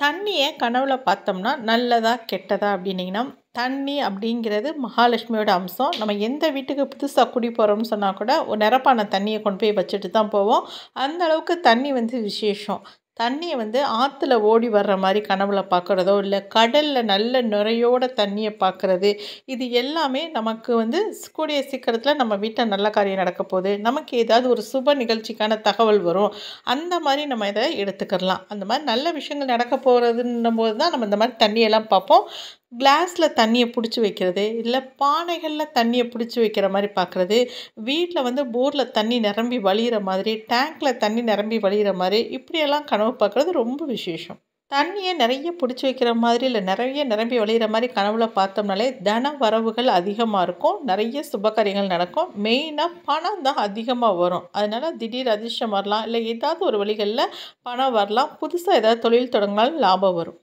தண்ணிய கனவுல பார்த்தோம்னா, நல்லதா? கெட்டதா? அப்படின்னீங்கன்னா, தண்ணி அப்படிங்கிறது மகாலட்சுமியோட அம்சம். நம்ம எந்த வீட்டுக்கு புதுசா குடி போறோம்னு சொன்னா கூட, ஒரு நிறப்பான தண்ணிய கொண்டு போய் வச்சுட்டு தான் போவோம். அந்த அளவுக்கு தண்ணி விசேஷம். தண்ணிய ஆத்துல ஓடி வர்ற மாரி கனவுல பார்க்குறதோ, இல்ல கடல்ல நல்ல நுரையோட தண்ணிய பார்க்குறது, இது எல்லாமே நமக்கு கூடிய சீக்கிரத்தில நம்ம வீட்ல நல்ல காரியம் நடக்க போது, நமக்கு ஏதாவது ஒரு சுப நிகழ்ச்சிக்கான தகவல் வரும். அந்த மாரி நம்ம இத எடுத்துக்கிரலாம். அந்த மாரி நல்ல விஷயங்கள் நடக்க போறதுன்னும்போது தான் நம்ம இந்த மாரி தண்ணியெல்லாம் பார்ப்போம். கிளாஸ்ல தண்ணிய புடிச்சு வைக்கிறது, இல்ல பானைகள்ல தண்ணிய புடிச்சு வைக்கிற மாரி பார்க்குறது, வீட்ல போர்ல தண்ணி நிரம்பி வழியிற மாதிரி, டேங்க்ல தண்ணி நிரம்பி வழியிற மாரி, இப்படியெல்லாம் கனவு பார்க்குறது ரொம்ப விசேஷம். தண்ணிய நெறைய புடிச்சு வைக்கிற மாதிரி, இல்ல நெறைய நிரம்பி வழியிற மாரி கனவுல பார்த்தோம்னாலே, தன வரவுகள் அதிகமா இருக்கும். நெறைய சுபகாரியங்கள் நடக்கும். மெயினா பணம் தான் அதிகமா வரும். அதனால திடீர் அதிர்ஷ்டம் வரலாம். இல்ல ஏதாவது ஒரு வழிகள்ல பணம் வரலாம். புதுசா ஏதாவது தொழில் தொடங்குனாலும் லாபம் வரும்.